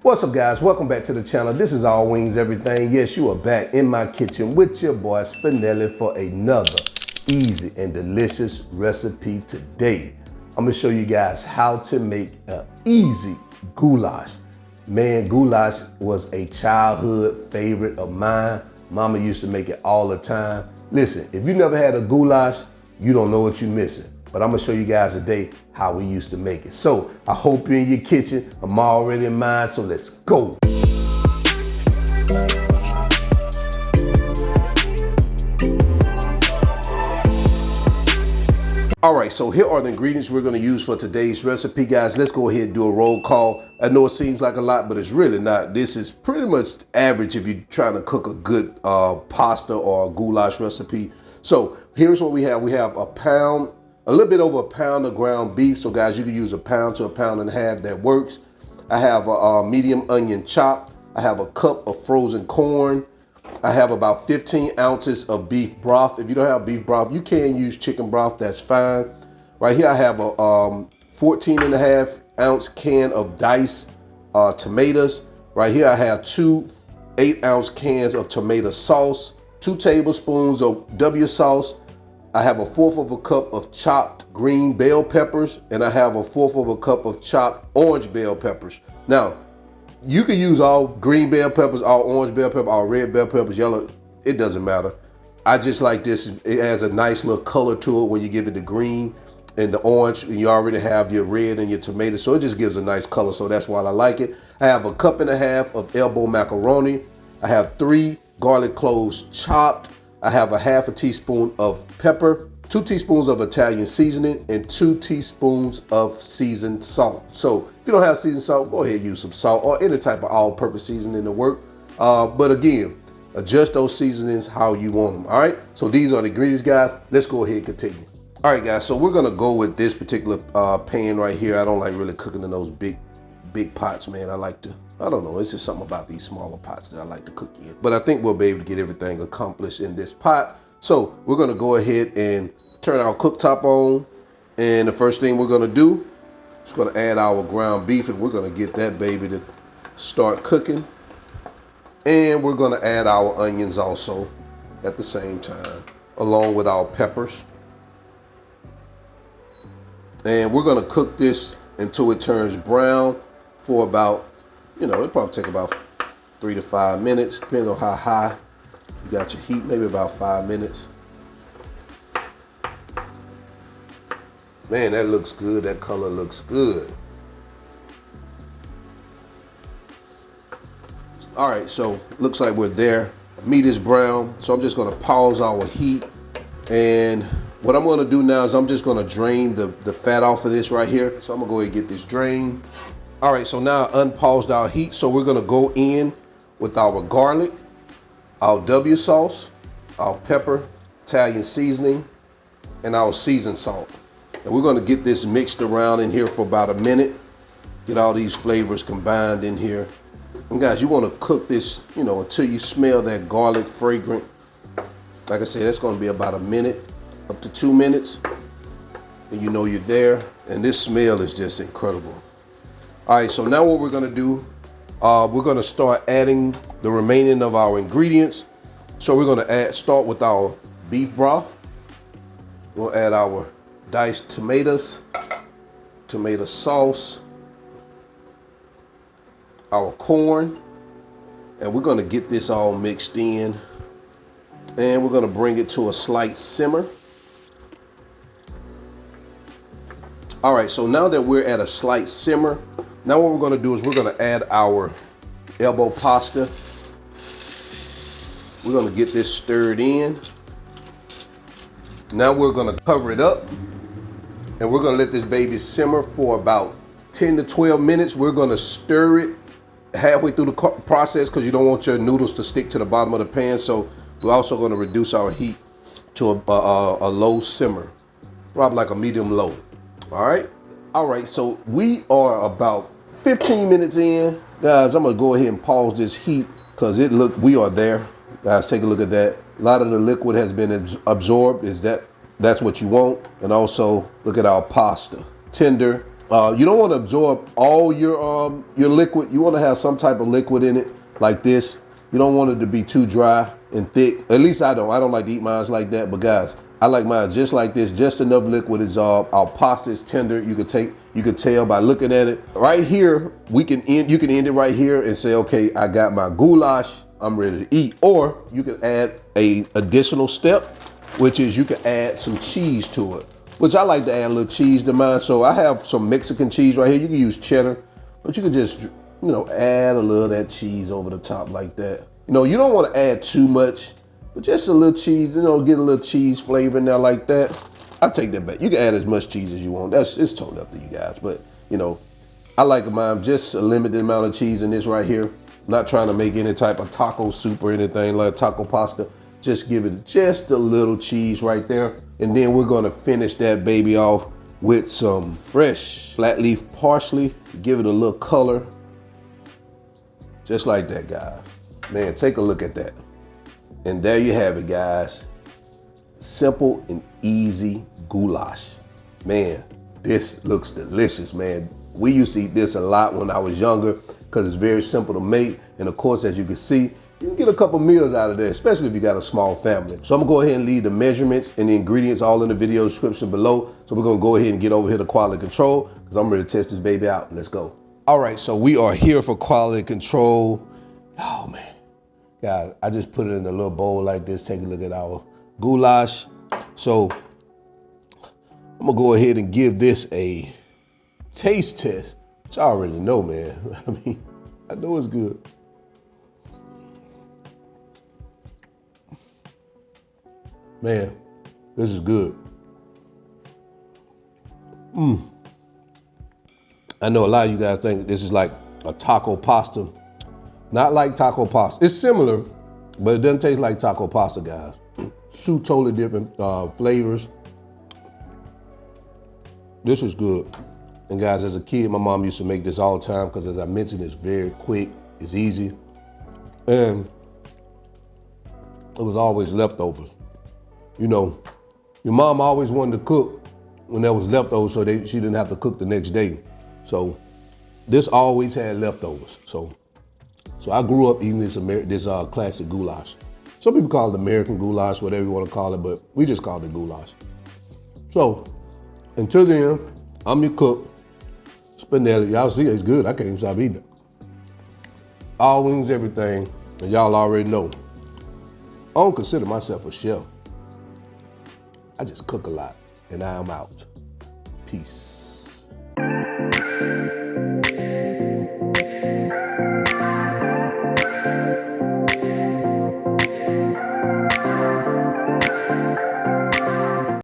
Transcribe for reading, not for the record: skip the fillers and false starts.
What's up, guys? Welcome back to the channel. This is All Wings Everything. Yes, you are back in my kitchen with your boy Spinelli for another easy and delicious recipe today. I'm gonna show you guys how to make an easy goulash. Man, goulash was a childhood favorite of mine. Mama used to make it all the time. Listen, if you never had a goulash, you don't know what you're missing. But I'm gonna show you guys today how we used to make it. So I hope you're in your kitchen. I'm already in mine, so let's go. All right, so here are the ingredients we're gonna use for today's recipe, guys. Let's go ahead and do a roll call. I know it seems like a lot, but it's really not. This is pretty much average if you're trying to cook a good pasta or a goulash recipe. So here's what we have. We have a little bit over a pound of ground beef. So guys, you can use a pound to a pound and a half, that works. I have a medium onion chopped. I have a cup of frozen corn. I have about 15 ounces of beef broth. If you don't have beef broth, you can use chicken broth, that's fine. Right here I have a 14 and a half ounce can of diced tomatoes. Right here I have two 8-ounce cans of tomato sauce, 2 tablespoons of W sauce. I have a 1/4 of a cup of chopped green bell peppers, and I have a 1/4 of a cup of chopped orange bell peppers. Now, you can use all green bell peppers, all orange bell peppers, all red bell peppers, yellow, it doesn't matter. I just like this. It adds a nice little color to it when you give it the green and the orange, and you already have your red and your tomato, so it just gives a nice color, so that's why I like it. I have a 1.5 cups of elbow macaroni. I have 3 garlic cloves chopped. I have a 1/2 teaspoon of pepper, 2 teaspoons of Italian seasoning, and 2 teaspoons of seasoned salt. So if you don't have seasoned salt, go ahead and use some salt or any type of all-purpose seasoning to work. But again, adjust those seasonings how you want them, all right? So these are the ingredients, guys. Let's go ahead and continue. All right, guys, so we're gonna go with this particular pan right here. I don't like really cooking in those big pots, man. I don't know, it's just something about these smaller pots that I like to cook in. But I think we'll be able to get everything accomplished in this pot. So we're gonna go ahead and turn our cooktop on. And the first thing we're gonna do is gonna add our ground beef, and we're gonna get that baby to start cooking. And we're gonna add our onions also at the same time, along with our peppers. And we're gonna cook this until it turns brown for about, it'll probably take about 3 to 5 minutes, depending on how high you got your heat, maybe about 5 minutes. Man, that looks good. That color looks good. All right, so looks like we're there. Meat is brown, so I'm just gonna pause our heat. And what I'm gonna do now is I'm just gonna drain the fat off of this right here. So I'm gonna go ahead and get this drained. All right, so now I unpaused our heat, so we're gonna go in with our garlic, our W sauce, our pepper, Italian seasoning, and our seasoned salt. And we're gonna get this mixed around in here for about a minute, get all these flavors combined in here. And guys, you wanna cook this, until you smell that garlic fragrant. Like I said, that's gonna be about a minute, up to 2 minutes, and you know you're there. And this smell is just incredible. All right, so now what we're gonna do, we're gonna start adding the remaining of our ingredients. So we're gonna start with our beef broth. We'll add our diced tomatoes, tomato sauce, our corn, and we're gonna get this all mixed in. And we're gonna bring it to a slight simmer. All right, so now that we're at a slight simmer, now what we're gonna do is we're gonna add our elbow pasta. We're gonna get this stirred in. Now we're gonna cover it up, and we're gonna let this baby simmer for about 10 to 12 minutes. We're gonna stir it halfway through the process because you don't want your noodles to stick to the bottom of the pan. So we're also gonna reduce our heat to a low simmer, probably like a medium low. All right, so we are about 15 minutes in. Guys, I'm gonna go ahead and pause this heat because we are there. Guys, take a look at that. A lot of the liquid has been absorbed. Is that That's what you want. And also, look at our pasta. Tender. You don't want to absorb all your liquid. You want to have some type of liquid in it, like this. You don't want it to be too dry and thick. At least I don't. I don't like to eat mine like that. But guys, I like mine just like this, just enough liquid absorb. Our pasta is tender. You could tell by looking at it. Right here, you can end it right here and say, okay, I got my goulash. I'm ready to eat. Or you can add a additional step, which is you can add some cheese to it, which I like to add a little cheese to mine. So I have some Mexican cheese right here. You can use cheddar, but you can just, add a little of that cheese over the top like that. You don't want to add too much, but just a little cheese, get a little cheese flavor in there like that. I take that back. You can add as much cheese as you want. It's totally up to you guys. But, I like mine just a limited amount of cheese in this right here. Not trying to make any type of taco soup or anything like taco pasta. Just give it just a little cheese right there. And then we're gonna finish that baby off with some fresh flat leaf parsley. Give it a little color. Just like that, guys. Man, take a look at that. And there you have it, guys. Simple and easy goulash. Man, this looks delicious, man. We used to eat this a lot when I was younger because it's very simple to make. And of course, as you can see, you can get a couple meals out of there, especially if you got a small family. So I'm gonna go ahead and leave the measurements and the ingredients all in the video description below. So we're gonna go ahead and get over here to quality control because I'm ready to test this baby out. Let's go. All right, so we are here for quality control. Oh man, guys, I just put it in a little bowl like this. Take a look at our goulash. So I'm gonna go ahead and give this a taste test, which I already know, man. I mean, I know it's good. Man, this is good. I know a lot of you guys think this is like a taco pasta. Not like taco pasta. It's similar, but it doesn't taste like taco pasta, guys. Two totally different flavors. This is good. And guys, as a kid, my mom used to make this all the time because as I mentioned, it's very quick, it's easy. And it was always leftovers. Your mom always wanted to cook when there was leftovers so she didn't have to cook the next day. So this always had leftovers. So I grew up eating this classic goulash. Some people call it American goulash, whatever you want to call it, but we just call it goulash. So until then, I'm your cook, Spinelli. Y'all see it's good. I can't even stop eating it. All wings, everything, and y'all already know. I don't consider myself a chef. I just cook a lot, and I am out. Peace.